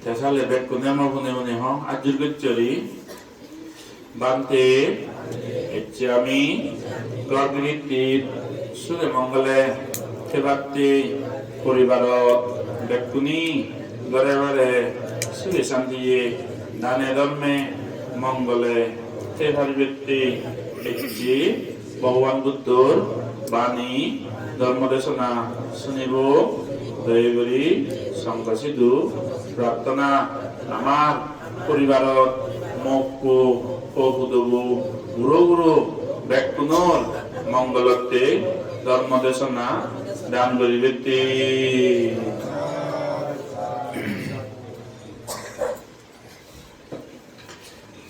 대살레 백군에 마구네오네 형 아줄겠저리 반테 에치아미 গর্গরিতি সুরে মঙ্গলে খেবাতি পরিবার বেকুনি ঘরে ঘরে সুরে শান্তিয়ে দানে ধর্মে মঙ্গলে খেবারিবৃত্তি একটি ভগবান বুদ্ধর বাণী ধর্মদেশনা শুনিব দয়গরি সংকশিদু প্রার্থনা আমার পরিবারত মকু পহুদবু গুরু গুরু ব্যক্তির মঙ্গলতে ধর্মদেশনা দান করিবেতি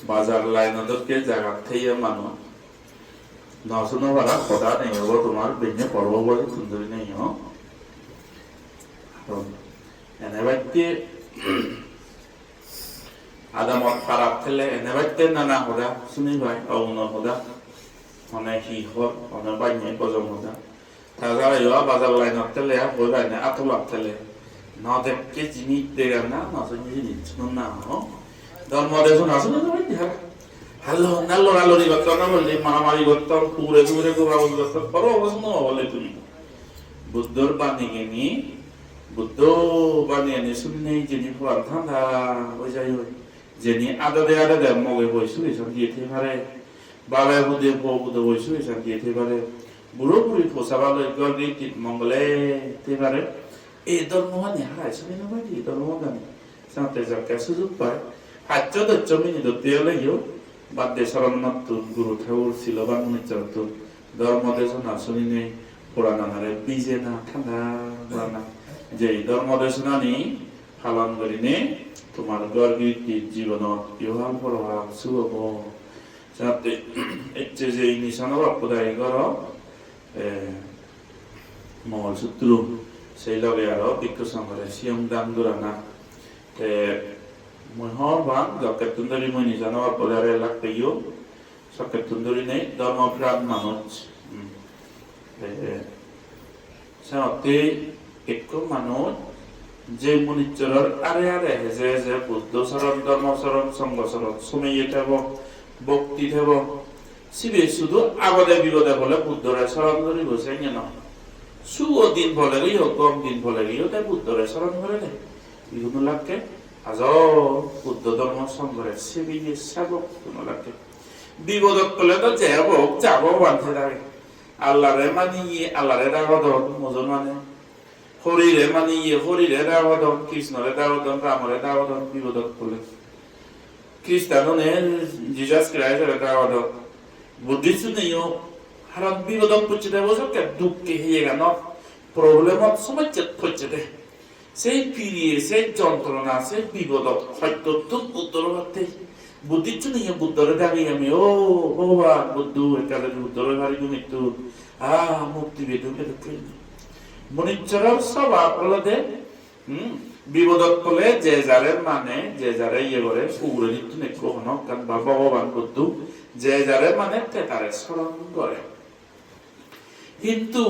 বাজার লাইনকে জায়গা থেকে মানুষ নশুনো ভাড়া কথা নেই হবো তোমার বেঞ্জে পর্ব বলে সুন্দরী নেই এনে ব্যক্তি আদামত খারাপ থেলে এনে ব্যক্তি নানা হদা শুনি ভাই অগুণ হদা অনেক হি হর অনেক বাইনে গজম হদা তারা ইয়া বাজার লাইনত থেলে হই বাইনে আতলাপ থেলে ন দেখকে জিনিস দেগান না নশুনি জিনিস শুনুন না ধর্ম দেশ না শুনে যাবেন হ্যালো নাল্লো নাল্লোরি করতাম না বললি মারামারি করতাম পুরে পুরে গোবাগল করতাম বড় অবস্থা বলে তুমি বুদ্ধর বাণীকে নিয়ে বুদ্ধ বাণী এনে শুনে যিনি পুরান ঠান্ডা হয়ে যায় যিনি আদা দে মগে বইসু এসব দিয়েতে পারে বাবায় বুধে বুধ বইসু এসব দিয়েতে পারে বুড়ো বুড়ি ফোসাবালে গর্গে মঙ্গলে তে পারে এই ধর্ম মানে হারাই শুনে না ভাই এই ধর্ম জানি সাথে যাকে সুযোগ পায় হাজ্য দচ্চ মিনি দত্তে হলেও বাদ্যে শরণাত্তুন গুরু ঠাকুর ছিল বাংলাচরতুন ধর্ম দেশনা শুনি নেই পুরাণারে বিজে না ঠান্ডা না যে ধর্ম দেশনা নি পালন করি নে তোমার গর্গীতি জীবন ইহাল প্রভাব শুভ যাতে এচ্ছে যে নিশান বাপুদাই গর মহল সূত্র সেই লগে আরো বিক্ষু সংঘরে সিয়ম দান দুরানা মহর বান জকের তুন্দরি মই নিশান বাপুদারে লাগতেইও সকের তুন্দরি নেই ধর্মপ্রাণ মানুষ সাথে একটু মানুষ যে মনিচরর আরে আরে যে বুদ্ধ শরণ ধর্ম শরণ সঙ্গ শরণ সুমিয়ে থাকব ভক্তি থাকব শিবে শুধু আবদে বিপদে বলে বুদ্ধরে শরণ ধরি বসে না শুভ দিন বলে গিয়েও কম দিন বলে গিয়েও তাই বুদ্ধরে শরণ করে নেই বিভিন্ন লাখকে আজ বুদ্ধ ধর্ম সঙ্গরে শিবিয়ে সেবক কোনো লাখকে বিপদত করলে তো যাব বাঁধে থাকে আল্লাহরে মানিয়ে আল্লাহরে দাগদন মুসলমানে হরিরে মানিয়ে হরিরে দাগদন কৃষ্ণরে দাগদন রামরে দাগদন বিপদত করলে খ্রিস্টাননে জিজাস ক্রাইস্টরে দাগদন বুদ্ধিস্ট নেইও হারাম বিপদত পড়ছে দেবো সবকে দুঃখে হয়ে গেল প্রবলেমত সমস্যা পড়ছে দে সেই ফিরিয়ে সেই যন্ত্রণা সেই বিপদত হয়তো তুম উত্তর ভাবতে বুদ্ধিচ্ছু নিয়ে বুদ্ধরে দাঁড়িয়ে আমি ও ভগবান বুদ্ধ একালে বুদ্ধরে ভারি মৃত্যু মুক্তি বেদুকে মনিচ্ছর সব আপলদে বিপদত পলে যে যারে মানে যে যারে ইয়ে করে উড়ে নিত্য নেক্য হন বা ভগবান বুদ্ধ যে যারে মানে তারে স্মরণ করে কিন্তু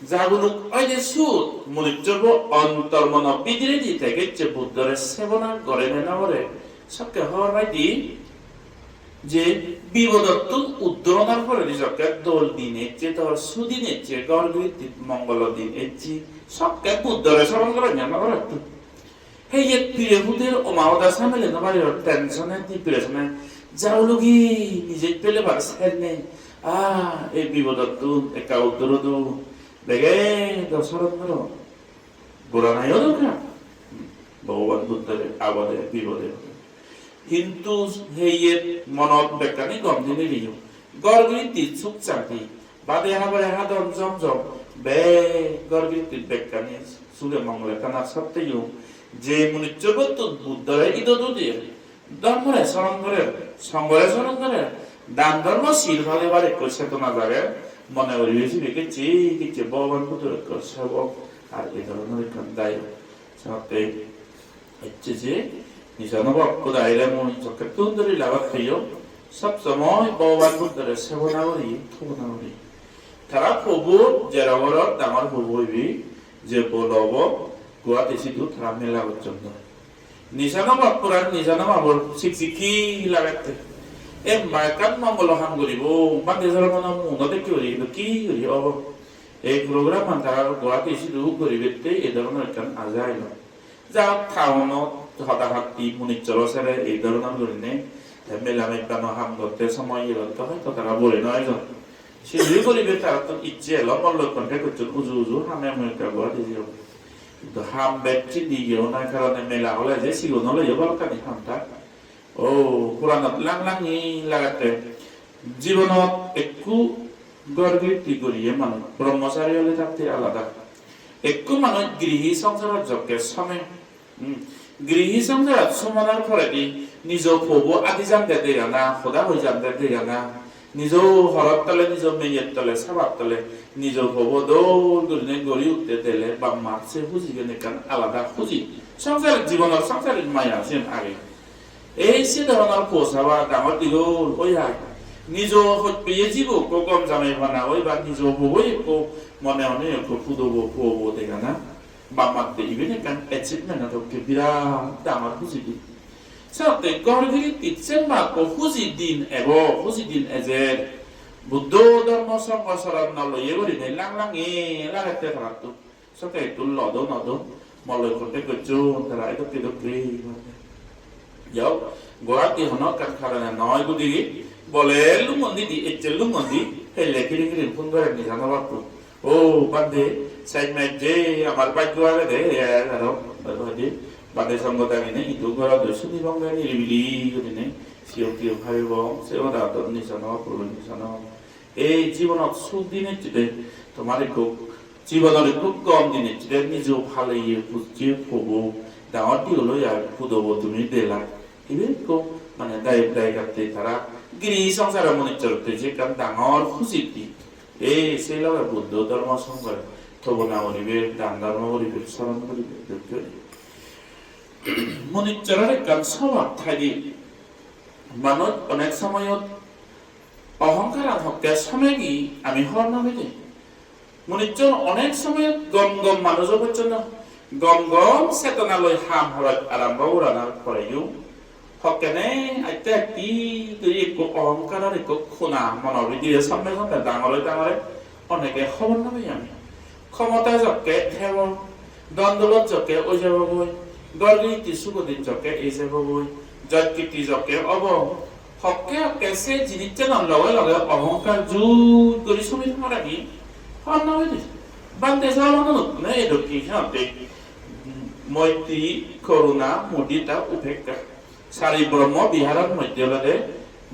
যাগুলো ওই যে সুদ মনিচ্ছর অন্তর্মন বিদিরে দি থেকে যে বুদ্ধরে সেবনা করে না করে সবকে হওয়ার দি যে বিপদত্ব উদ্ধরণার পরে নিজকে দোল দিন এচ্ছে তোর সুদিন এচ্ছে গর্গীতি মঙ্গল দিন এচ্ছি সবকে বুদ্ধরে স্মরণ করে না করে হে এক প্রিয় বুদ্ধের ওমাওদা সামলে না বাড়ি টেনশনে ডিপ্রেশনে যাও লগি নিজে পেলে পারছেন নেই এই বিপদত্ব একা উদ্ধর দু দেখে দশরথ করো গোড়া নাই দরকার ভগবান বুদ্ধের আবাদে বিপদে কিন্তু হেয়ের মনত বেকানি গমদিনে দিও গর্গীতি সুখ চাকি বাদে হাবারে হাদন জমজম বে গর্গীতি বেকানি সুরে মঙ্গলে কানা সত্যিও যে মনিচ্ছবত বুদ্ধরে ইদতো দিয়ে ধর্মরে স্মরণ করে সঙ্গরে স্মরণ করে দান ধর্ম শিল ভালে বারে কইছে তো না যাবে মনে করি বেশি দেখেছি কিছু ভগবান বুদ্ধরে সেবক আর এই ধরনের দায় সাথে হচ্ছে যে নিজানবাব কোদাইলে মন চক্রের তুন্দরি লাগাতেও সব সময় ভগবান বুদ্ধরে সেবনা করি থবনা করি তারা প্রভু যেরকম ডাঙর প্রভু হইবি যে বলব গুয়াতে সিধু তারা মেলা পর্যন্ত নিজানামা পুরার নিজানামা বল শিক্ষিকি লাগাতে মাইকান মঙ্গল হাম করিব বান্দে ধর্মনা মুনতে কি করি অব এই প্রোগ্রাম তারা গোয়াতে শুরু করিবে এই ধরনের কান আজাইল যা টাউন হতাহতি মুনিচর সেরে এই ধরনের করিনে মেলামে পানো হাম করতে সময় তো হয়তো তারা বলে নয় জন শুরু করিবে তারা তো ইচ্ছে এলো বলল কন্ট্যাক্ট করছে উজু উজু হামে হামে গোয়াতে যাও কিন্তু হাম ব্যাটরি দিয়েও না কারণে মেলা হলে যে সিগুন হলে বল কানি হামটা ও পুরাণত লাংলাঙি লাগাতে জীবনত একটু গর্গীতি করিয়ে মানুষ ব্রহ্মচারী হলে থাকতে আলাদা একটু মানুষ গৃহী সংসারের যজ্ঞের সময় গৃহী সংসার সমানার ফলে নিজ ফবো আদি জানতে দেয় না সদা হয়ে জানতে দেয় না নিজ হরত তলে নিজ মেয়ের তলে সাবাব তলে নিজ ফবো দৌড় করে গড়ি উঠতে দিলে বা মারছে খুঁজি কেন আলাদা খুঁজি সংসারের জীবনের সংসারের মায়া আছেন আগে এই সে ধরনের পোষাবা ডাঙর দীঘল ওই হয় নিজ পেয়ে জীব কম জামাই বানা ওই বা নিজ হবই মনে মনে ফুদবো ফুবো দেখা না বা মারতে ইভেন এখান অ্যাচিভমেন্ট আটকে বিরাট ডাঙর খুঁজি দিন সাথে গড়গিরি তিচ্ছে মা খুঁজি দিন এব খুঁজি দিন এজের বুদ্ধ ধর্ম সংসার নলয়ে করি নেই লাংলাঙে লাগাতে থাকতো সাথে একটু লদ নদ মলয় করতে করছো তারা এটা কেটে যাও গোয়াতে হনো কান খারানা নয় গুদি বলে লুমন্দি দি এচে লুমন্দি হেলে কিরি কিরি ফোন করে নি জানা বাপু ও বান্দে সাইড মাইট যে আমার বাইক গোয়ালে দে আরো বাদে বাদে সঙ্গতা নিনে ইদু গোয়া দশুনি বঙ্গে নিরিবিলি গুদিনে সিও কিও ভাইব সেও দা তো নি জানা বাপু নি জানা এই জীবনত সুখ দিনে চিতে তোমার কো জীবনের খুব কম দিনে চিতে নিজে ভালো ইয়ে বুঝিয়ে ফবো দাওয়াতি হলো আর ফুদবো তুমি দেলা ইভেন কো মানে দায় কাটতে তারা গিরি সংসার মনে চলতে যে কারণ ডাঙর খুশিটি এই সেই লগে বুদ্ধ ধর্ম সংসার থবনা করিবে দান ধর্ম করিবে স্মরণ করিবে মনে চলার কারণ স্বভাব থাকি মানুষ অনেক সময়ত অহংকার হত্যা সময় কি আমি হর নামে দিই মনে চল অনেক সময় গম গম মানুষ পর্যন্ত গম গম চেতনালয় হাম হলত আৰম্ভ কৰাৰ পৰেও হকেনে আইতে কি তুই একো অহংকাৰৰ একো খুনা মনৰ ভিতরে সামনে সামনে ডাঙরে ডাঙরে অনেকে খবর নামে আমি ক্ষমতা জকে হেব দ্বন্দ্বলত জকে ওই যাব গই গর্গীতি সুগদিন জকে এই যাব গই জয়কীতি জকে অব হকে হকে সে জিনিসটা নাম লগে লগে অহংকার জুত করে সমিত মারাকি হর নামে দিস বান্দে যাওয়া মানুষ না এটো কি হতে মৈত্রী করুণা মুদিতা উপেক্ষা সারি ব্রহ্ম বিহারের মধ্যে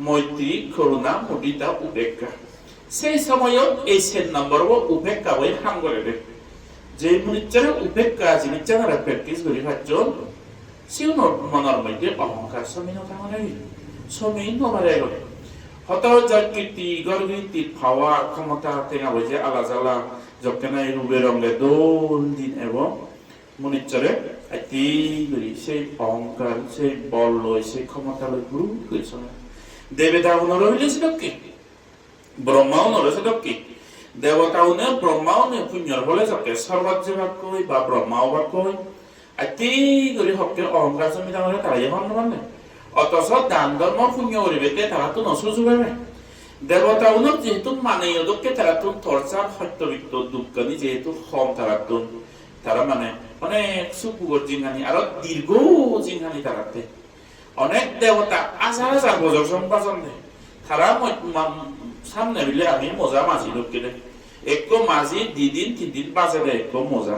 মৈত্রী করুণা মুদিতা উপেক্ষা সেই সময়ত এই সেট নম্বর উপেক্ষা বই হাম করে দে যে মুনিচারে উপেক্ষা জিনিসচারা প্র্যাকটিস করি ভাজন সেও মনের মধ্যে অহংকার সমিন থামারে সমিন নমারে গলে হত জয়কীর্তি গর্গীতি ভাওয়া ক্ষমতা টেঙা বইছে আলা জ্বালা যকেনাই রূপে রঙে দোল দিন এবং মনিচরে আইতি করি সেই অহংকার সেই বল লয় সেই ক্ষমতা লয় গুরু করেছে দেবতা উনর হইলে সেটা কি ব্রহ্মা উনর সেটা কি দেবতা উনে ব্রহ্মা উনে পুণ্যর বলে যাকে সর্বাজ্য ভাগ কই বা ব্রহ্মাও ভাগ কই আইতি করি হকে অহংকার সমিতা মানে তারাই হন মানে অথচ দান ধর্ম পুণ্য করিবে তারা তো নসুযোগাবে দেবতা উনর যেহেতু মানে ওদেরকে তারা তো তর্চার সত্যবিত্ত দুঃখানি যেহেতু কম তারা মানে অনেক সুপুর জিনহানি আর দীর্ঘ জিনহানি তারাতে অনেক দেবতা হাজার হাজার বছর সম্পাদন দেয় তারা সামনে বিলে আমি মজা মাঝি লোককে দেয় একো মাঝি 2 দিন 3 দিন বাজে দেয় একো মজা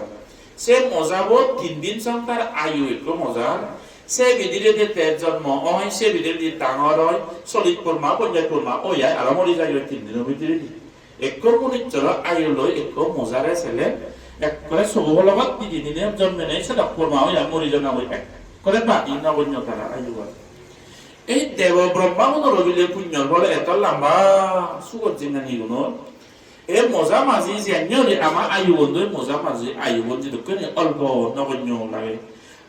সে মজাবো 3 দিন সং তার আয়ু একো মজা সে বিধিরে দিয়ে তেজ জন্ম হয় সে বিধিরে দিয়ে ডাঙর হয় চলিত কর্মা পঞ্চায়েত কর্মা ওই আর মরি যায় 3 দিনের ভিতরে একো মনিচর আয়ু লয় একো মজারে ছেলে এক করে সবুর লগত 3 দিনের জন্মে নেই সেটা কর্মা হয় আর মরি জানা হয় এক করে বাকি নগণ্য তারা আয়ু এই দেব ব্রহ্মা মনোরবিলে পুণ্যর বলে এত লম্বা সুগর জিন্নানি গুণ এ মজা মাঝি জানিয়ে আমার আয়ু বন্ধু মজা মাঝি আয়ু বন্ধু দুঃখে অল্প নগণ্য লাগে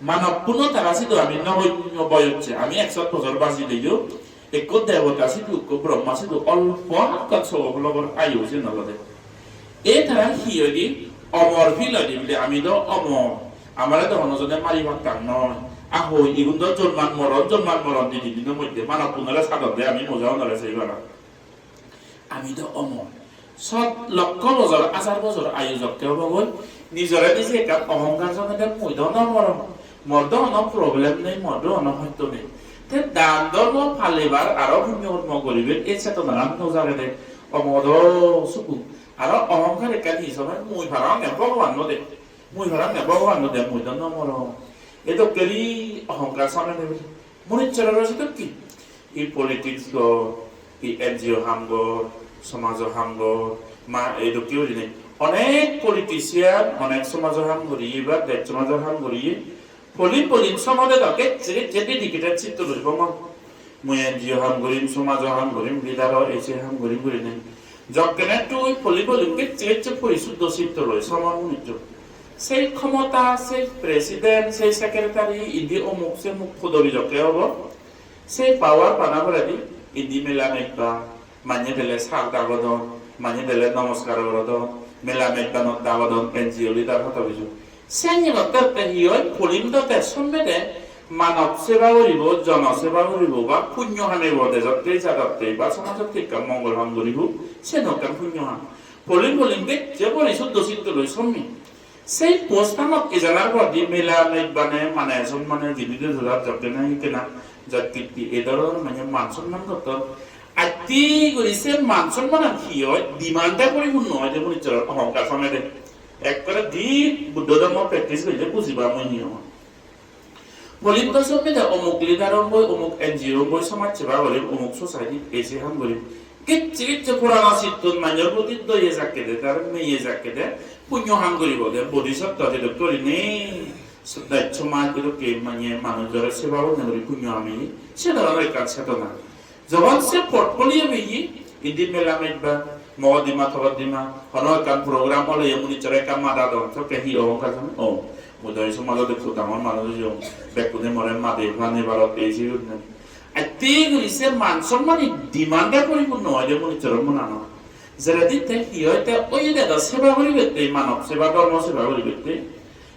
মানব পুনঃ তারা শুধু আমি নগণ্য বয়সে আমি 100 বছর বাঁচি দিও এক দেবতা শুধু ব্রহ্মা শুধু অল্প সবর আয়ু যে নলদে এ তারা হিয়রি অমর ফিলদি বলে আমি তো অমর আমারে তো হনজনে মারি ভাঙতাম নয় আহো ইগুন তো জন্মান মরণ দিদিনের মধ্যে মানব পুনরে সাধন দিয়ে আমি মজাও নরে সেইবার আমি তো অমর সব লক্ষ বছর 1000 বছর আয়োজক কেউ বল নিজরে নিজে একটা অহংকার জনে মৈদ নমরম মর্দ অন প্রবলেম নেই মর্দ অন হয়তো নেই তে দান ধর্ম ফালিবার আরো পুণ্য কর্ম করিবেন এই চেতনা নজারে দে অমদ সুকু আর অহংকার একানি হিসাবে মুই ভাড়া নে ভগবান নদে মুই ভাড়া নে ভগবান নদে মৈদ নমরম এতো কেরি অহংকার সামনে নেবে মনিচ্ছর রয়েছে তো কি এই পলিটিক্স গো এই এনজিও হামগ সমাজ হামগ মা এইটো কেউ নেই অনেক পলিটিশিয়ান অনেক সমাজ হাম করিয়ে বা দেশ সমাজ হাম করিয়ে পলিন সমাজে তাকে যে ডেডিকেটেড চিত্ত রইব মই এনজিও হাম করিম সমাজ হাম করিম লিডার এসে হাম করিম করি নেই যকেনে তুই পলিকে যে পরিশুদ্ধ চিত্ত রয় সমাজ নিত্য সেই ক্ষমতা সেই প্রেসিডেন্ট সেই সেক্রেটারি ইদি অমুক সে মুখ পদবী যকে হব সেই পাওয়ার পানাবরাদি ইদি মেলামেকবা মানি দিলে সাক দাবদন মানি দিলে নমস্কার বরদন মেলামেকবানত দাবদন এনজিও লিডার হত বিজু সেনিগতে হিয় পলিমদতে সম্মেদে মানব সেবা করিব জনসেবা করিব বা পুণ্য হানিব দেশতে জাততে বা সমাজত টিকা মঙ্গল হাম করিব সে নকাম পুণ্য হাম পলিমকে যে পরিশুদ্ধ চিত্ত লই সম্মি সেই পোস্টামত এজনার পদি মেলামেকবানে মানে সম্মানে জীবিত ধরার যকে না হিকেনা যৎকীর্তি এই ধরনের মানে মান সম্মান করত আতি করিছে মান সম্মান কি হয় ডিমান্ডটা করি শুন নহয় যে মনিচৰ অহংকার সমেতে এক করে দি বুদ্ধ ধর্ম প্র্যাকটিস করিলে বুঝিবা মই নিয়ম পলিম তো সমেতে অমুক লিডার বই অমুক এনজিও বই সমাজ সেবা করিম অমুক সোসাইটি এসে হাম করিম কিচ্ছু পুরানো চিত্তন মাঞ্জর প্রতি দইয়ে যাকে দে তার মেয়ে যাকে দে পুণ্য হাম করিব দে বোধিসত্ত্ব যেটা করি নেই সমাজ এরকে মানে মানুষের সেবা করি পুণ্য আমি সে ধরনের কাজ চেতনা যখন সে পোর্টফোলিও বেয়ে ইদি মেলামেকবা মগদিমা থগদিমা হনর কাম প্রোগ্রাম হলে এমনি চরে কাম মাদা দন তো কেহি অহংকার জানে ও মুদয় সমাজ দেখো ডাঙর মানুষ যে বেকুনে মরে মাদে ভানে ভারত এসে উঠনে আতি গরিছে মান সম্মান ডিমান্ডা করিব নহয় যে মনি চরম মনানো যারা দিতে হিয়তে ওই দাদা সেবা করিবে মানব সেবা ধর্ম সেবা করিবে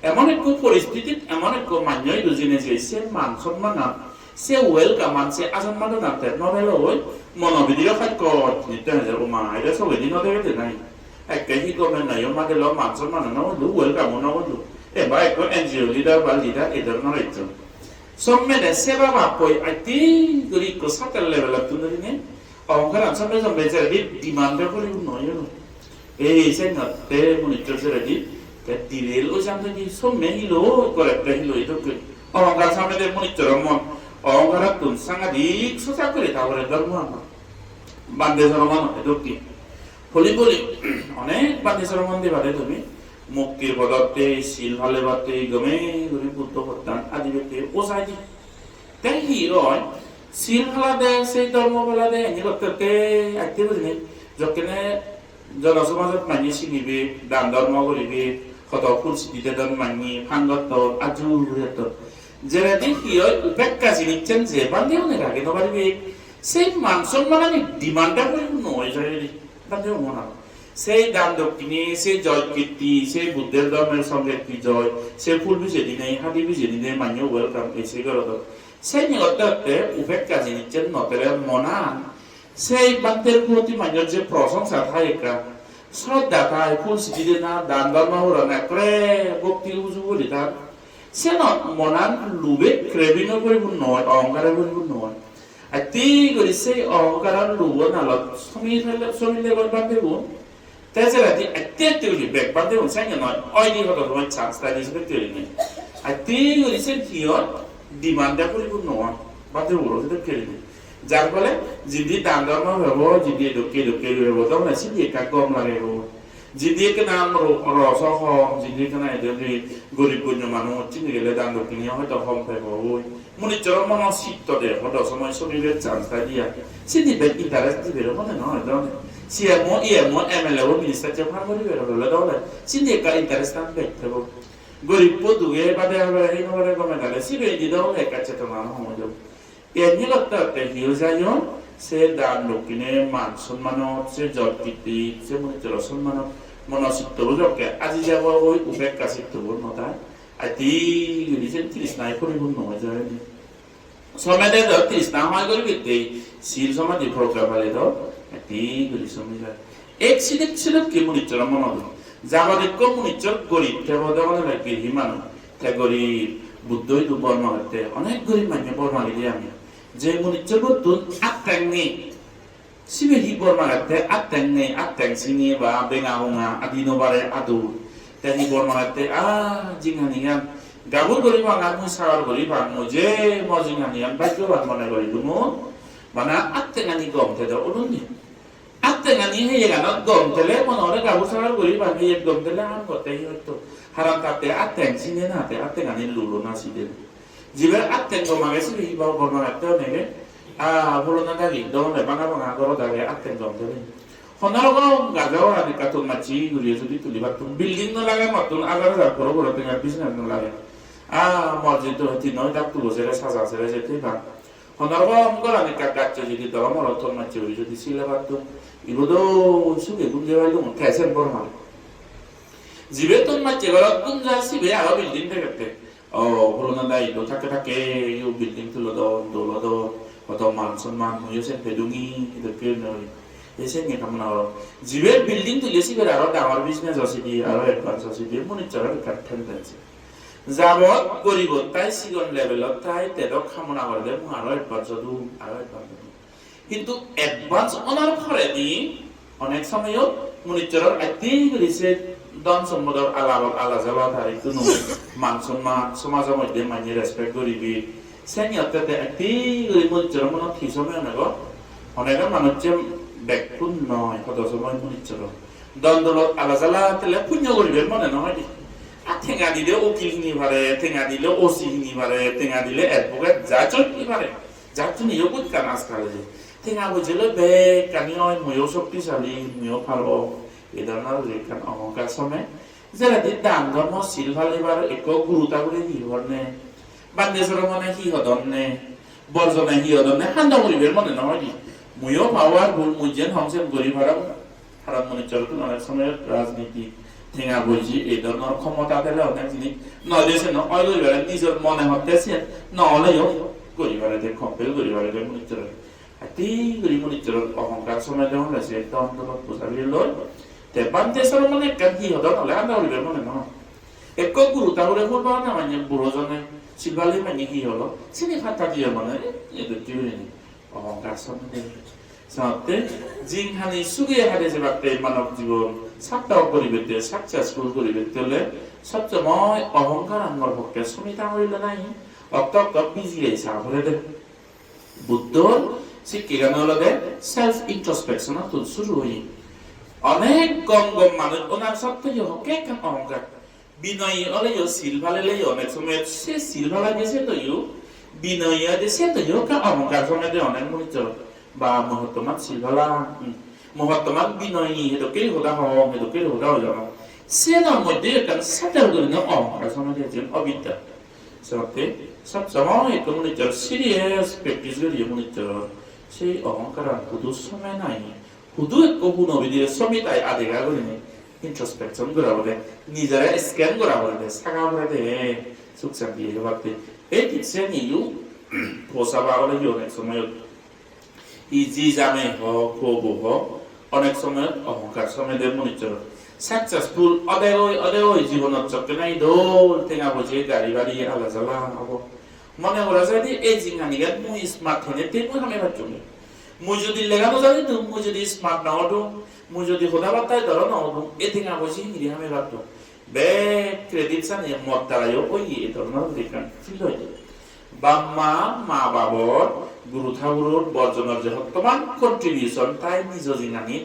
এমন এক পরিস্থিতি এমন এক মান্যই দুজিনে যে সে মান সম্মান সে ওয়েলকাম মানছে আজন মাদো নাতে নবেল ওই মনোবিদিও খাদ্য নিতে হাজার ওমা এটা সব এদিন নদেবে নাই একে হি গভর্নমেন্ট নাই মাদে ল মান সম্মান না হলো ওয়েলকাম না হলো এবা এক এনজিও লিডার বা লিডার এদের নরাইছ সম্মেনে সেবা বাপই আইতি গরি কো সাতেল লেভেল তুনদিনে অহংকার আনসামে জমবে যে ডিমান্ড করি নয় এই সেনতে মনিটর জেরেদি তে দিরেল ও জানতে কি সম্মে হিলো করেক্ট হিলো এটা অহংকার সামনে দে মনিটর মন অহংকার তুন সাংঘাতিক সোজা করে তারপরে ধর্ম আমার বান্ধে ধর্মান এটা কি বলি অনেক বান্ধে ধর্মান দিয়ে বাদে তুমি মুক্তির পদতে শিল ভালে বাতে গমে গরি বুদ্ধ হত্যান আদি ব্যক্তি ওসাই দি তাই হি রয় শিল ভালা দে সেই ধর্ম ভালা দে এনে করতে আইতে বুঝনি যকেনে জনসমাজত মানি চিনিবে দান ধর্ম করিবে কত ফুল দিতে দান মানি ফাংগত আজুরিয়ত যেটা দেখি উপেক্ষা জিনিসছেন যে বান্ধেও না রাখে তো পারবে সেই মান সম্মান আমি ডিমান্ডটা করি নয় বান্ধেও মনে সেই দান দক্ষিণে সেই জয় কীর্তি সেই বুদ্ধের ধর্মের সঙ্গে কি জয় সেই ফুল বিজে দিনে হাতি বিজে দিনে মানিও ওয়েলকাম এসে গেল সেই নিগতে উপেক্ষা জিনিসছেন নতেরে মনান সেই বান্ধের প্রতি মানির যে প্রশংসা থাকে শ্রদ্ধা থাকে ফুল সিটি না দান ধর্ম হলো না করে ভক্তি উজু বলি তার সে মনান লুবে ক্রেভিনো করিব নয় অহংকার করিব নয় আর তি করি সেই অহংকার লুব নালত সমিলে বান্ধব তাছাড়া এতে বেগ বান্ধব সাইনে নয় অয় দি হতো তোমার চান্স তাই হিসেবে তৈরি নেই আর তি করি সে কিয়র ডিমান্ডা করিব নয় বান্ধব সেটা কেড়ে নেই যার ফলে যদি দান ধর্ম হব যদি ঢুকে হব তখন সিদ্ধি একা গম লাগে যদি কেনা রস হম যদি কেনা যদি গরিব গুণ্য মানুষ চিনি গেলে দান দক্ষিণী হয়তো হম পাইব ওই মনিচর মন চিত্ত দে হয়তো সময় শরীরের চান্সটা দিয়া চিনি বেগ ইন্টারেস্ট দিবে মনে নয় ধরনের সিএমও ইএমও এমএলএ ও মিনিস্টার যে ভাগ করিবে হলে তাহলে চিনি একা ইন্টারেস্ট বেগ থাকব গরিব পদুগে বাদে হবে এই নগরে গমে গেলে সিবে দিলেও একা চেতনা হম যাব এমনি করতে হিও যায় সে দান দক্ষিণে মান সম্মানত সে জয় কীর্তি সে মনিচর সম্মানত মনচিত্তবোৰ যকে আজি যাব ওই উপেক্ষা চিত্তবোৰ নতাই আতি গলিছে তৃষ্ণায় পরিপূর্ণ হয়ে যায় সমাজে তো তৃষ্ণা হয় করে বিদ্যে শিল সমাজে প্রকার পালে তো আতি গলি সময় যায় এক সিলেক্ট সিলেক্ট কি মুনিচর মনে যাবাদের কম মুনিচর গরিব তেবদে মনে লাগে হিমান তে গরিব বুদ্ধই তো বর্মা করতে অনেক গরিব মানে বর্মা গেলি আমি যে মুনিচর বর্তুন আত্মাঙ্গে সিবে হি বর্মা করতে আত্মাঙ্গে আত্মাং সিনি বা বেঙা হুঙা আদিনো বারে আদু তে হি বর্মা করতে জিংহানিয়ান গাবুর গরিব আঙা মুই সাগার গরিব আঙু যে মজিংহানিয়ান ভাগ্যবান মনে করি দুমু মানে আত্মাঙ্গানি গম তে দাও অলুনি আত্মাঙ্গানি হে গানত গম তেলে মনে হলে গাবুর সাগার গরিব আঙে এক গম তেলে আম করতে হয়তো হারাম তাতে আত্যাং সিনে না তে আত্যাঙ্গানি লুলো না সিদে জিবের আত্যাং গমাগে সিবে হি বাও বর্মা করতে নেগে বলো না দালি দমে বাঙা বাঙা করো দাগে আত্যাং গম তেলে হনারগম গাজাও আদি কাতুন মাছি গুলিয়ে যদি তুলি বাতুন বিল্ডিং ন লাগে মতুন আগার যা করো করো তেঙ্গা বিজনেস ন লাগে মসজিদ তো হতি নয় ডাক তুলো সেরে সাজা সেরে যেতে বা হনারগম গলানি কাকাচ্ছে যদি দরম রতন মাছি হই যদি সিলে বাতুন ইবদো সুগে গুঞ্জে বাইলুম কেসেন বর্মা জিবে তোন মাছি গলত গুঞ্জা সিবে আরো বিল্ডিং দেখতে ও বলো না দাই তো থাকে থাকে ইউ বিল্ডিং তুলো দলো দ কত মান সম্মান হইছে পেদুঙি এদেরকে নয় এসে নিয়ে কামনা জিবে বিল্ডিং তুলে সিবে আরো ডাঙর বিজনেস আছে দি আরো অ্যাডভান্স আছে দি মনিটরের কাটতেন আছে যাবত গরিব তাই সিগন লেভেলত তাই তেদক কামনা করে মু আরো অ্যাডভান্স দু আরো অ্যাডভান্স কিন্তু অ্যাডভান্স অনার পরে দি অনেক সময়ও মনিটরের আইতি গরিছে দন সম্পদর আলাদা তারিখ কোনো মান সম্মান সমাজের মধ্যে মানি রেসপেক্ট করিবি সেনিয়তে আইতি গরি মনিটর মনে কি সময় নেব অনেক মানুষ যে ব্যাকুল নয় কত সময় মনিটর দ্বন্দ্বলত আলাদা তেলে পুণ্য করিবেন মনে নহয় দি ঠেঙা দিলে উকিল নি পারে ঠেঙা দিলে ওসি নি পারে ঠেঙা দিলে অ্যাডভোকেট জাজত নি পারে জাজত নিও বুঝ কান আজকাল যে ঠেঙা বুঝলে বে কানি হয় ময়ও শক্তিশালী ময়ও ভালো এই ধরনের লেখান অহংকার সময় যারা দান ধর্ম শিল ভালিবার এক গুরুতা করে কি হরনে বান্দেশ্বর মনে কি হদনে বর্জনে কি হদনে হান্দা করিবের মনে নহয় দি ময়ও পাওয়ার ভুল মুজেন হংসেন গরিব হারাম হারাম মনে চলতো অনেক সময় রাজনীতি ঠেঙা বুঝি এই ধরনের ক্ষমতা দিলে অনেক জিনিস নদেশে নয় গরিবার নিজের মনে হতেছে নহলেও গরিবার কম্পেল গরিবার মনিচর আতি গরিব মনিচর অহংকার সময় যেমন আছে একটা অন্তত বুঝাবি লয় তে বান্দেশ্বর মানে কাকি হদন হলে আন্দা করিবের মনে নহয় এক গুরুতা করে করবা না মানে বুড়োজনে শিলবালি মানে কি হলো চিনি ফাটা দিয়ে মানে এদের কি অহংকার সময় সাথে জিংহানি সুগে হারে যে বাক্তে মানব জীবন সাতটাও করিবে সাকসেসফুল করিবে তেলে সবসময় অহংকার আমার পক্ষে সমিতা হইল নাই অত্যন্ত বিজিয়ে সাভরে দে বুদ্ধর শিক্ষিকান হলো দে সেলফ ইন্ট্রোস্পেকশন তো শুরু হই অনেক গম মানুষ ওনার সবথেকে হকে কেন অহংকার বিনয়ী হলে শিল ভালে লে অনেক সময় সে শিল ভালা দিয়েছে তো বিনয়ী দিয়েছে তো অহংকার সময় অনেক মনে চল বা মহত্তমান শিলভালা মহত্তমান বিনয়ী হেতুকে হোদা হম হেতুকে হোদা হয়ে যাবো সেনার মধ্যে একটা সাটার করে অহংকার সময় দিয়েছেন অবিদ্যা সাথে সবসময় একটু মনে চল সিরিয়াস প্র্যাকটিস করিয়ে মনে চল সেই অহংকার হুদুর সময় নাই হুদু এক হুন অবিদিয়ে সমিতায় আদেগা করে নেই ইন্ট্রোস্পেকশন করা বলে নিজেরা স্ক্যান করা বলে সাকা বলে দে সুখ শান্তি ভাবতে এই দিচ্ছে নিউ পোষাবা বলে অনেক সময় ইজি জামে হোক হবু হোক অনেক সময় অহংকার সময় দেব মনিচর সাকসেসফুল অদেয় জীবনত চক্কে নাই দৌল টেঙা বুঝে গাড়ি বাড়ি আলা জ্বালা হব মনে করা যায় যে এই জিনিস মুই স্মার্ট হয়ে তে মুই আমি ভাবছি মুই যদি লেখানো জানি তো মুই যদি স্মার্ট না হতো মুই যদি হোদা বার্তায় ধরো না হতো এ টেঙা বুঝি নিরি আমি ভাবতো বে ক্রেডিট সানি মত দ্বারাইও ওই এই ধরনের দেখান ফিল হয়ে বাম্মা মা বাবর গুরু ঠাকুর বর্জনের যে বর্তমান কন্ট্রিবিউশন তাই নিজ জিনানি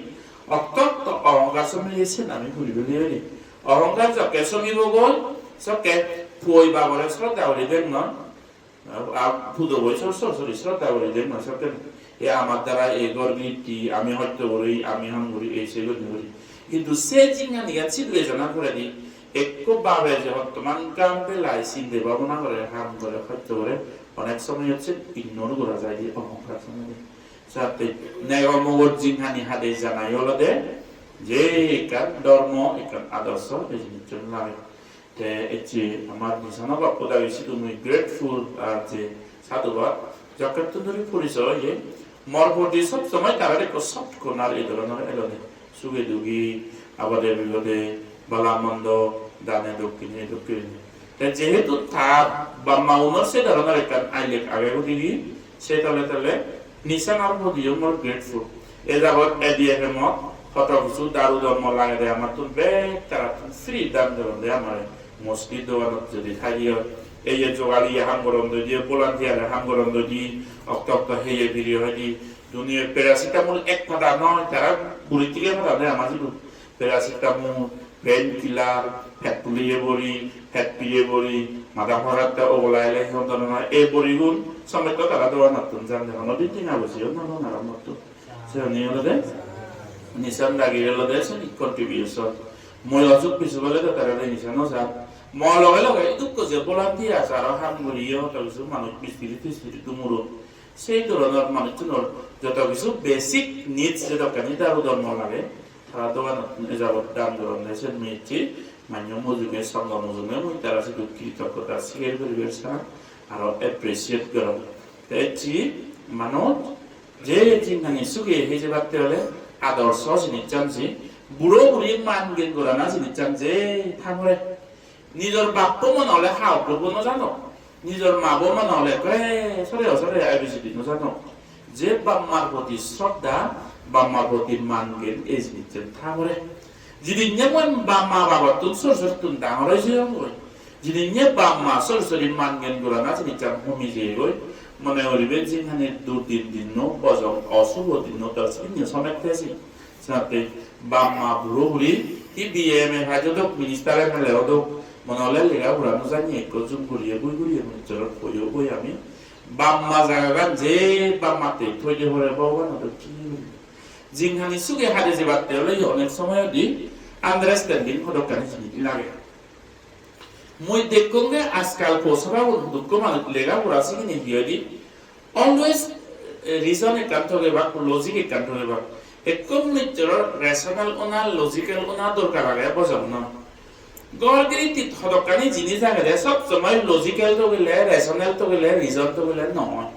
অত্যন্ত অহংকার সমিয়েছেন আমি ভুলি ভুলি হইনি অহংকার যকে সমিব গল সকে ফুই বাবরে শ্রদ্ধা করি দেন না ফুদো বই সরসরি শ্রদ্ধা করি দেন না সকে এ আমার দ্বারা এই গর্বিটি আমি হত্যা করি আমি হাম করি এই সেই করি কিন্তু সে জিনানি আছে দুইজনা করে দি একটু ভাবে যে বর্তমান কাম পেলাই চিন্তে ভাবনা করে হাম করে হত্যা করে অনেক সময় হচ্ছে ইগনোর করা যায় যে অহংকার সময় সাথে নেগমগর জিংহানি হাদে জানাই হলো দে যে একার ধর্ম একার আদর্শ এই জিনিস লাগে আমার নিশানা বাপ্পদারি শুধু মুই গ্রেটফুল আর যে সাধুবাদ যকের পরিচয় মর প্রতি সব সময় তারা দেখো সব কোনার এই ধরনের এলনে সুগে দুগি আবাদে বিপদে বালা মন্দ দানে দক্ষিণে যেহেতু তার বা মাউনার সে ধরনের একটা আইলেক আগে দিদি সে তালে নিশানার প্রতি মোর গ্রেটফুল এ যাবত এদিয়ে মত কত কিছু দারু ধর্ম লাগে দেয় আমার তো বেগ তারা ফ্রি দাম ধরন দেয় আমার মসজিদ দোকানত যদি থাকি এই যে জোগাড়ি হামগরম দিয়ে ভলান্টিয়ার হামগরম দি অক্ত হেয়ে ভিড়ি হয় দি দুনিয়া প্যারাসিটামল এক ফাটা নয় তারা বুড়ি থেকে ফাটা দেয় আমার যদি প্যারাসিটামল পেন কিলার ফ্যাট পুলিয়ে বড়ি ফ্যাট পিয়ে বড়ি মাথা ভরাতে ওগলাইলে সিহঁতৰ নহয় এই বড়িগুণ সমেত তারা দেওয়া নতুন জান দেখোন নদী টিঙা বসিও নারাম মতো সে নিয়ে নিশান লাগিয়ে লদে আছে কন্ট্রিবিউশন মই অযোগ পিছু বলে তো তারা নিশান যা মই লগে লগে দুঃখ যে বলান্তি আছে আর হাম গলিয়ে হত কিছু মানুষ মিস্ত্রি তুমুরো সেই ধরনের মানুষজনের যত কিছু বেসিক নিডস যে দরকার তার ধর্ম লাগে তারা তো যাবত দান ধরনের সে মেয়েছি মান্য মজুকে সঙ্গ মজুমে মই তারা সে কৃতজ্ঞতা স্বীকার করিবে আর এপ্রিসিয়েট করব এটি মানুষ যে চিন্তানি সুখে সেই যে ভাবতে হলে আদর্শ জিনিস জানছি বুড়ো বুড়ি মান জ্ঞান করা না জিনিস জানছে থামরে নিজের বাপ্য মনে হলে হাও করবো না জানো নিজের মাবো মনে হলে সরে আইবিসিডি না জানো যে বাম্মার প্রতি শ্রদ্ধা বাম্মার প্রতি মান জ্ঞান এই জিনিস থামরে যদি যেমন বাম্মা বাবা তুন সর তুন ডাঙর হয়েছে যদি নিয়ে বাম্মা সরি মান জ্ঞান করা না জিনিস কমি যে মনে করিবে যেখানে দুর্দিন বজং অশুভ দিন তার সমেত থেছি সাথে বাম্মা বুড়ো বুড়ি কি বিএমএ হাজদক মিনিস্টার এমএলএ হদক মনে হলে লেখা ঘুরানো জানি একজন ঘুরিয়ে মনিটরত কইও কই আমি বাম্মা জায়গা যে বাম্মাতে থইতে হরে ভগবান কি জিংহানি সুগে হাজে যে বাতে হলে অনেক সময় দি আন্ডারস্ট্যান্ডিং হদক কানে জিনিস লাগে মই দেখোগে আজকাল পোসরা দুঃখ মানে লেগা পড়াছি কিনে হিয়দি অলওয়েজ রিজন একান থাকে বা লজিক একান থাকে বা একম নিচর রেশনাল ওনা লজিক্যাল ওনা দরকার লাগে বুঝাম না গরগিরি তি হদকানি জিনিস আগে সব সময় লজিক্যাল তো গেলে রেশনাল তো গেলে রিজন তো গেলে নয়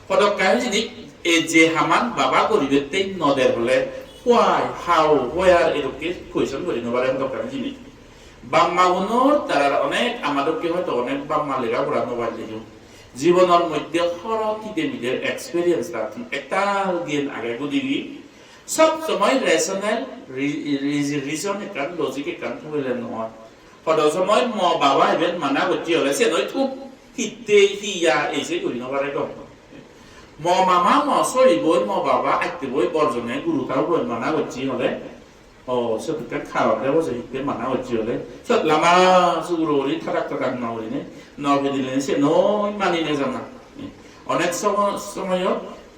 হদকানি যদি এই যে হামান বাবা করিবে তেই নদের হলে হোয়াই হাউ হোয়ার এরকম কোয়েশ্চন করি নবারে হদকানি জিনিস বাম্মা গুণর তারা অনেক আমাদেরকে হয়তো অনেক বাম্মা লেখা পড়া মোবাইল দিও জীবনের মধ্যে হরকিতে মিদের এক্সপেরিয়েন্স রাখুন একটা জ্ঞান আগে গুদিবি সব সময় রেশনাল রিজন একান লজিক একান হইলে নহয় সদ সময় ম বাবা এবেন মানা গতি হলে সে নয় খুব হিতে হিয়া এসে করি নবারে কম ম মামা ম সরি বই ম বাবা আইতে বই বর্জনে গুরুতাও বই মানা গতি হলে সেটা খাওয়া দেবো যে হিতে মানা হচ্ছে হলে সব লামা সুগুরি থাকাক নড়িনে নবে দিলে সে নই মানিনে জানা অনেক সময়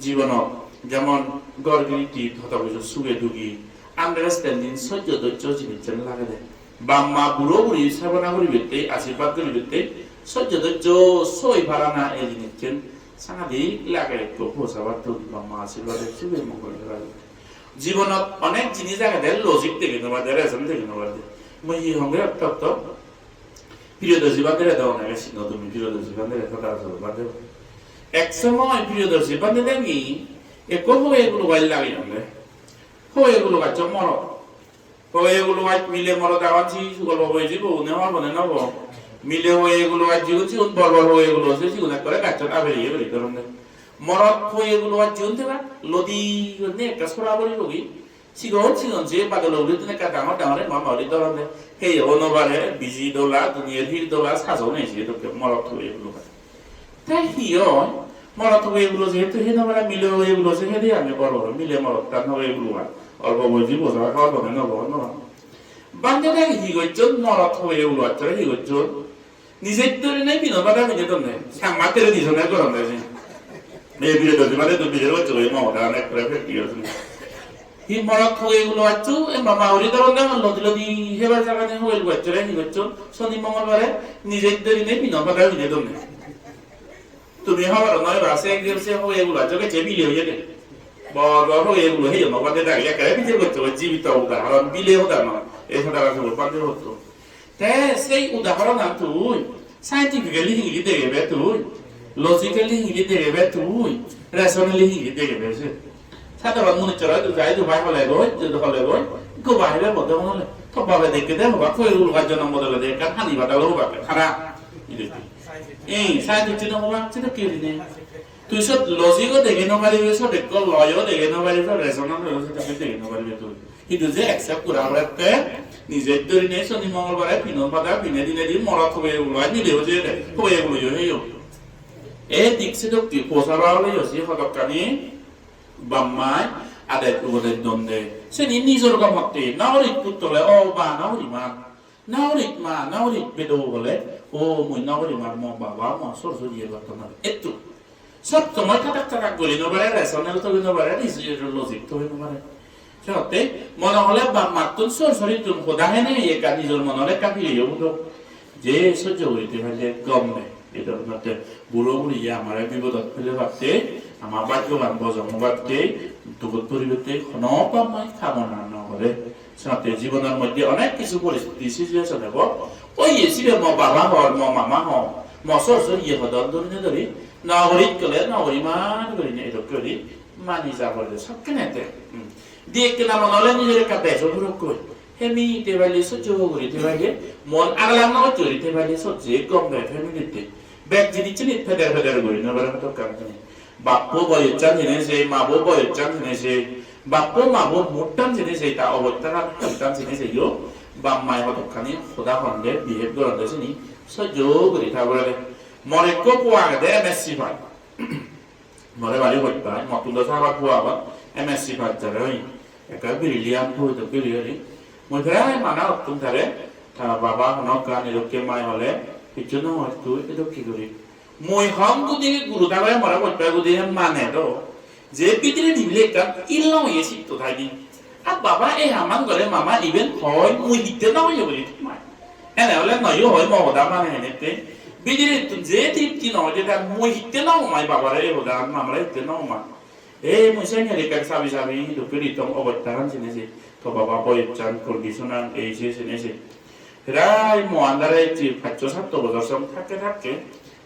জীবনত যেমন গরগিরিটি হতা কিছু সুগে দুগি আন্ডারস্ট্যান্ডিং সহ্য ধৈর্য জিনিস লাগে দেয় বাম্মা বুড়ো বুড়ি সেবনা করি বেতে আশীর্বাদ করি বেতে সহ্য ধৈর্য সই ভাড়া না এই জিনিস সাংঘাতিক লাগে একটু পোষাবার তো বাম্মা আশীর্বাদ সুগে মঙ্গল লাগে জীবনত অনেক জিনিস আগে দেয় লজিক থেকে নেওয়া দেয় রেশন থেকে নেওয়া দেয় মই ই সঙ্গে অত্যন্ত প্রিয়দর্শী বান্ধে দেওয়া না গেছি তুমি প্রিয়দর্শী বান্ধে কথা বান্ধে এক সময় প্রিয়দর্শী বান্ধে দেখি একো এগুলো গাইল লাগে হলে এগুলো গাছ মরত এগুলো গাছ মিলে মরত আছি গল্প হয়েছি নেওয়া বনে নেব মিলে এগুলো গাছ জিগুছি বরবর এগুলো হচ্ছে জিগুন করে গাছ আবেরিয়ে বেরিয়ে ধরনের মরত হয়ে এগুলো আর জীবন দেবা লদি নে একটা সরা বলি লগি সিগন যে বাদল লগি তুমি কা ডাঙর ডাঙরে মামারি দরনে হে অনবারে বিজি দলা দুনিয়ার হির দলা সাজাও নেছি তো মরত হয়ে এগুলো তাই হিও মরত হয়ে এগুলো যেহেতু হে নবারে মিলে হয়ে এগুলো যে হে দিয়ে আমি বড় মিলে মরত তা নয় এগুলো অল্প বলছি বোঝা খাওয়া বনে নব বান্ধে দেখি হি গজ্জন মরত হয়ে এগুলো আছে হি গজ্জন নিজের তৈরি নেই বিনোবাদা মিলে তো নেই সাংমাতের দিছনে গরম দেয় এই বিরোধী মানে তো বিজের হচ্ছে ওই মহড়া অনেক প্রেফেক্ট আছে হি মরক হয়ে এগুলো আছো এ মামা ওরি ধরন না লদি হেবার জায়গাতে হইল গচ্ছে রে হি গচ্ছে শনি মঙ্গলবারে নিজের দরি নেই বিনোবাদা মিলে তো নেই তুমি হবার নয় রাসে একদিন সে হয়ে এগুলো আছো কে বিলে হয়ে যায় বড় হয়ে এগুলো হয়ে নবাদে দাঁড়িয়ে একা বিজে গচ্ছে জীবিত উদাহরণ বিলে উদাহরণ এই কথা রাখবো পাঁচে হতো তে সেই উদাহরণ তুই সাইন্টিফিক্যালি হিলি দেখবে তুই লজিক্যালি হিলি দেখবে তুই রেশনালি হিলি দেখবে সে সাধারণ মনে চলে তুই যাই দুবাই হলে গই যদি হলে গই গোবাই হলে বদে হলে থবাবে দেখে দে হবা কই উলগার জন্য বদলে দে কান হানি বাটালো হবা খারাপ এই সাইন্টিফিক হবা সেটা কি দিনে তুই সব লজিকও দেখে নপারিবি সব এক লয়ও দেখে নপারিবি রেশনাল সেটাকে দেখে নপারিবি তুই কিন্তু যে অ্যাকসেপ্ট করা রাখতে নিজের দরি নেই শনি মঙ্গলবারে পিনন পাতা পিনে দিনে দি মরত হবে এগুলো নিলেও যে হবে এগুলো হেও এই দিকছে তো কি পোষাবা হলে হসি হদকানি বাম্মাই আদায় করতে দন্দে সে নিজের গমতে নাওরিক পুত্তলে ও বা নাওরি মা নাওরিক মা নাওরিক বেদো বলে ও মুই নাওরি মার ম বাবা ম সরসরি তোমার একটু সব তোমার কাটাক বলি নবারে রেশনাল তো নবারে নিজের লজিক তো নবারে সত্যি মনে হলে বা মাতুন সরসরি তুন খোদা হেনে একা নিজের মনে কাপিয়ে যাবো যে সহ্য করিতে পারলে গম নেই এটা মধ্যে বুড়ো বুড়ি আমার বিপদত ফেলে ভাবতে আমার ভাগ্যবান বজম ভাবতে দুঃখ পরিবর্তে ক্ষণপামায় কামনা নহলে সাথে জীবনের মধ্যে অনেক কিছু পরিস্থিতি সিচুয়েশন হব ওই এসিবে ম বাবা হর ম মামা হ ম সরসরি ইয়ে হদন ধরে ধরি নগরিক কলে নগরিমান করি এটা করি মানি যাবলে সব কেনেতে দিয়ে কেনা মনে হলে নিজের কাপে সবুরক কই হেমি তেবালি সহ্য করি তেবালি মন আগলাম না চুরি তেবালি সহ্য গম দেয় ফ্যামিলিতে ব্যাগ জিনিস চিনিত ফেদার ফেদার করি নবার মতো কাম জানি বাপ্পো বয়ের চান জেনেছে মাবো বয়ের চান জেনেছে বাপ্পো মাবো মোটান জেনেছে তা অবতার টান জেনেছে ইয়ো বাম্মাই হতখানি খোদা হন্দে বিহেভ করতে চিনি সহ্য করি তারপরে মরে কো পোয়া দে এমএসসি ভাই মরে বাড়ি হইতা মতুল সাবা পোয়া বা এমএসসি ভাই যাবে একটা ব্রিলিয়ান্ট হইতো ব্রিলিয়ারি মধ্যে মানা তুমি ধরে বাবা হনক গান এরকম মাই হলে কিছু নহয় তুই এটা কি করি মই হম গুদি গুরু তাবে মরা বট্টা গুদি মানে তো যে পিতরে দিলে একটা ইল্লাও এসি তো থাকি আর বাবা এই আমার ঘরে মামা ইভেন হয় মই দিতে না হইব বলি তোমার এনে হলে নয় হয় মহদা মানে এনেতে বিদিরে যে তৃপ্তি নয় যেটা মই দিতে না মাই বাবারে হদা মামরা দিতে না মা এই মই সেনে রেকা সাবি সাবি দুপুরি তো অবতারান চিনেছে তো বাবা বয়ের চান কন্ডিশনাল এই যে চিনেছে প্রায় মহান্দারে যে 5-7 বছর সব থাকে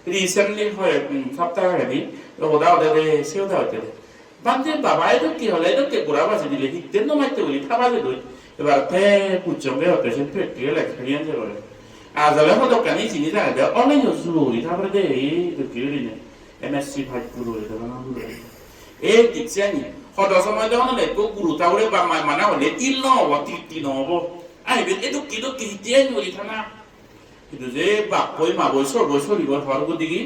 রিসেন্টলি হয় সপ্তাহ আগে ওদা ওদের সেওদা হইতে বান্ধে বাবা এর কি হলে এর কে গোড়া বাজে দিলে হিতেন না মাইতে বলি থাবাজে দই এবার তে পুচঙ্গে হতে সে প্র্যাকটিক্যাল এক্সপেরিয়েন্স করে আজালে হতো কানি চিনি জায়গা অনেক জরুরি তারপরে দে এই তো কি রিনে এমএসসি ভাই পুরো এটা না পুরো এই দিকসানি হতো সময় দেওয়া না কো গুরু তাওরে বা মানা হলে তিল নব তিতি নব আই বে এতো কি হিতেন বলি থানা কিন্তু যে বাপই মাবই সর্বশরী হওয়ার গদিকে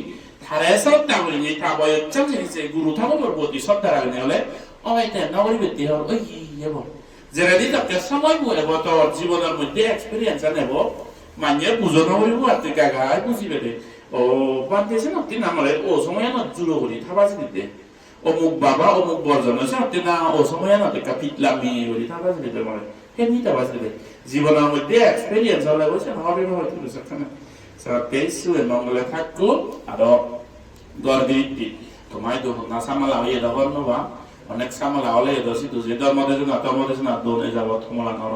ধারে সব তাবলি নি তাবই চামছে গুরু থাকবার প্রতি শ্রদ্ধা রাখনে হলে ওইটা নগরী ব্যক্তি হল ওই যাব যারা দিতে একটা সময় বলে তো জীবনের মধ্যে এক্সপেরিয়েন্স নেব মানে বুঝানো করিব আর তুই গাগাই বুঝিবে দে ও বান্ধিছে না তিন আমলে ও সময় না জুড়ো করি থাবাজি দিতে অমুক বাবা অমুক বর্জন আছে না ও সময় না তে পিটলামি বলি থাবাজি দিতে মানে হেমিটা বাজবে জীবনের মধ্যে এক্সপেরিয়েন্স হলে বসে হবে হয়তো সেখানে সাথে সুয়ে মঙ্গলে থাকো আর গর্দিতি তোমায় তো না সামালা হয়ে যাবার নবা অনেক সামালা হলে দোষী তো যে ধর্মদেশ না দোনে যাব থমলা নর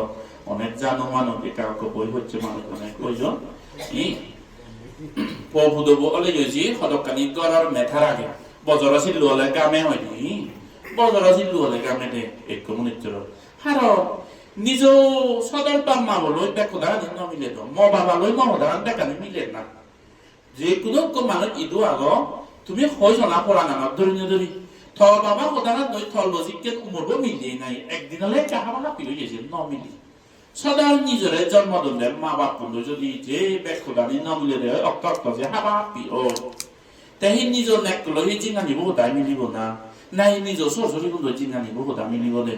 অনেক জানো মানো কাউকে বই হচ্ছে মানুষ অনেক কইজন ই প্রভু দেব বলে যে হদকানি গরার মেথার আগে বজর সিল্লু হলে কামে হয়নি বজর সিল্লু হলে কামে দে এক কমিউনিটির হার নিজ সদর পাম্মা বলো দেখো দাঁড়া ন মিলে তো ম বাবা লই ম দাঁড়ান দেখানি মিলে না যে কোনো মানুষ ইদু আগ তুমি হয়ছ না পড়া না ধরি থ বাবা কোদানা দই থ লজিককে উমরবো মিলিয়ে নাই একদিন হলে কাহাবালা পিলে গেছে ন মিলি সদর নিজরে জন্মদিন দেয় মা বাপ বন্ধু যদি যে বেক্ষদানি ন মিলে দেয় অক্ত যে হাবা পি ও তাই নিজর নেক লই জিঙ্গা নিব তাই মিলিব না নাই নিজ সরসরি বন্ধু জিঙ্গা নিব তা মিলিব দে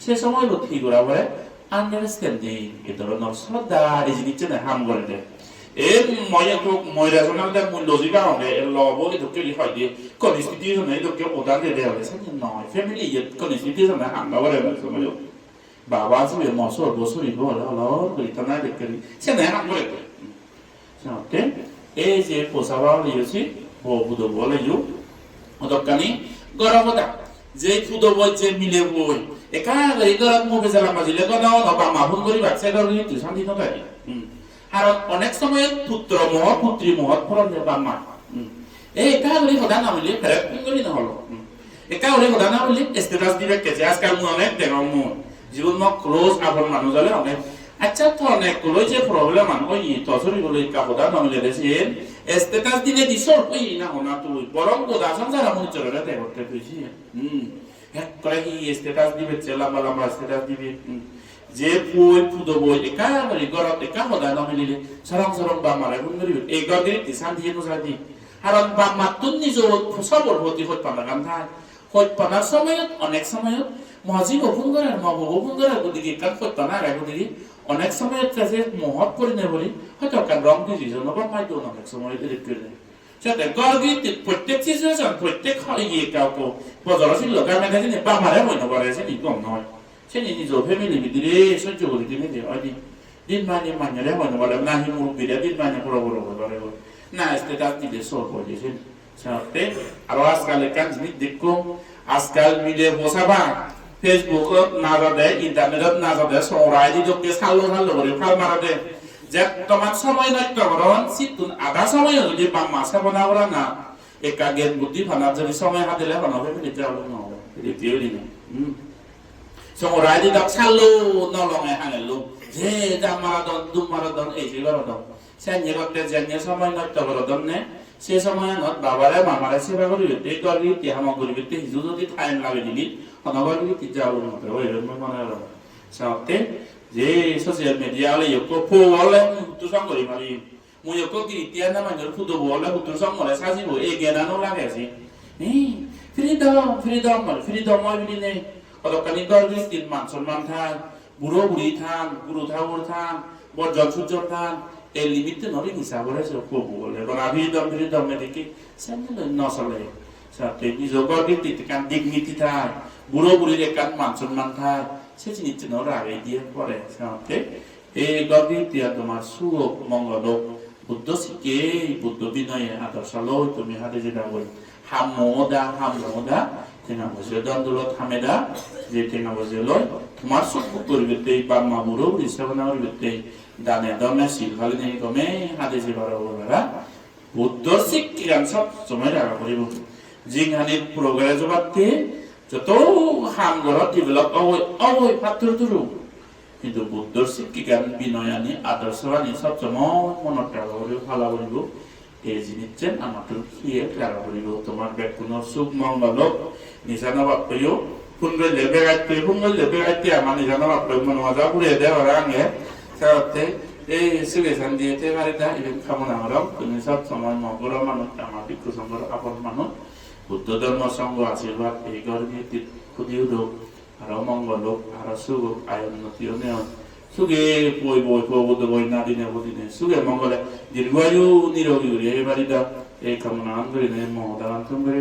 সে সময় ঠিক করা পরে আন্ডারস্ট্যান্ডিং এ ধরনের শ্রদ্ধা এই জিনিসটা না হাম করে দেয় এই মই রেশনাল দেয় মূল লজিকা হবে ল বলে ঢুকে হয় দিয়ে কনস্টিটিউশন এই ঢুকে ওটা দিয়ে দেওয়া হয়েছে নয় ফ্যামিলি কনস্টিটিউশন হাম করে সময় বাবা আসবে মশর বসরি বলে অলর করি তা না দেখে সে না হাম করে দেয় এই যে পোষাবা লিয়েছি বুধ বলে যু অতকানি গরমতা যে খুদ বই যে মিলে বই একা গরি গরম মুখে জালা মাজিলে গনা নবা মাহুন করি বাচ্চা গরি তুই শান্তি নগাই কারণ অনেক সময় পুত্র মহৎ পুত্রী মহৎ ফলন বাম্মা এই একা হলে সদা না হলে ফেরত করি না হলো একা হলে সদা না হলে স্ট্যাটাস দিবে কেছে আজকাল মু অনেক দেখো মু জীবন মক ক্লোজ আপন মানুষ হলে অনেক আচ্ছা তো অনেক গুলো যে প্রবলেম আন ওই তসরি গুলো কাপড়া না হলে দেশেন স্ট্যাটাস দিলে দিছর ওই না হনা তুই বরং গোদা সংসার আমু চলে দেখতে তুইছি এক করে কি স্ট্যাটাস দিবে চেলামা লামা স্ট্যাটাস দিবে যে বই ফুদো বই একা করে গরত একা হদা না মিলিলে সরং সরং বা মারে গুনরি এই গদির তিসান দিয়ে নসাদি কারণ বা মাতুন নিজ সবর হতি হত পানা গান থাই হত পানার সময় অনেক সময় মহাজি গোপন করার মা গোপন করার গদিকে কাট হত পানা রাখ গদিকে অনেক সময় যে মহৎ করে নে বলি হয়তো কান রং দিয়ে জন্য বা মাইতো অনেক সময় এদিক করে সেটা গদির প্রত্যেক সিচুয়েশন প্রত্যেক ইয়ে কাউকে বজার ছিল গামে থাকে বা মারে হইনো পারে সে নি কম নয় সেনি নিজ ফ্যামিলি ভিতরে সহ্য করে দিনে যে অদি দিন মানে মানলে হইনো পারে না হি মুরব্বিরা দিন মানে বড় বড় করে না স্ট্যাটাস দিলে সর হয়ে যায় সাথে আর আজকাল কান জিনিস দেখো আজকাল মিডিয়া বসাবা ফেসবুক না যাবে ইন্টারনেটত না যাবে সরাই দি দকে সালো সালো করে ফাল মারা দে যে তোমার সময় নষ্ট করন সিতুন আধা সময় যদি বাম মাসে বানাওরা না একা জ্ঞান বুদ্ধি ফানা যদি সময় হাতেলে বানাবে মিনিট যাবে না এটিও দিন সরাই দি দক সালো নলঙে হানেলো যে যা মারাদন দুম মারাদন এই যে মারাদন সেনে করতে জেনে সময় নষ্ট করদন নে সে সময় নত বাবারে মামারে সেবা করিবে এই করি তি হাম করিবে তি হিজু যদি টাইম লাগে দিলি অনবরলি তি যাও মতে ওই মনে হলো সাথে যে সোশ্যাল মিডিয়া লে ইয়কো ফোলে তু সং করি মারি মু ইয়কো কি তিয়া না মানে ফুটো বলে ফুটো সং মলে সাজিবো এই জ্ঞান লাগে আছে ফ্রিডম মই বিনে কতকানি গর্বি তিন মান সম্মান থাক বুড়ো বুড়ি থাক গুরু ঠাকুর থাক বর্জন সূর্য থাক এই লিমিটে নরি হিসাবরে সে কবু বলে কারণ ফ্রিডম মেদিকে সেনে নসলে সাথে নিজ গর্বি তিকান ডিগনিটি থাক বুড়ো বুড়ির একান মান সম্মান থাক সে জিনিস নরা এই দিয়ে পরে সাথে এই গর্বি তিয়া তোমার সুখ মঙ্গল বুদ্ধ শিখে বুদ্ধ বিনয়ে আদর্শ লই তুমি হাতে যেটা বল হামোদা তেনা বসে দন্দলত হামেদা যে তেনা বসে লই তোমার সুখ করবে বাম্মা বুড়ো বুড়ি সেবনা করবে দানে দমে সিলভালে নেই কমে হাতে যে বারো বলা বুদ্ধ শিক্ষান সব সময় রাখা করিব জিংহানির প্রোগ্রাম জবাতে যত হাম ঘরত ডেভেলপ অবৈ পাত্র তুরু কিন্তু বুদ্ধর শিক্ষিকান বিনয়ানী আদর্শবাণী সব সময় মনত রাখা করিব ভালো করিব এই জিনিসেন আমাদের খেয়ে রাখা করিব তোমার ব্যাকুণর সুখ মঙ্গল নিশানা বাপ্পেও সুন্দর লেবে আমার নিশানা বাপ্পে মনে মজা ঘুরে দেয় ওরা আগে সাথে এই সুগেশন দিয়েতে পারিতা ইভেন কামনা করম তুমি সব সময় মঙ্গল মানুষ আমার ভিক্ষু সংঘর আপন মানুষ বুদ্ধ ধর্ম সংঘ আশীর্বাদ এই গর্বে খুদিও হোক আর মঙ্গল হোক আর সুখ হোক আয় উন্নতি উন্নয়ন সুগে বই বুদ্ধ বই না দিনে বুদিনে সুগে মঙ্গলে দীর্ঘায়ু নিরোগী এই বাড়িটা এই কামনা আন্দোলনে মহদান তুমি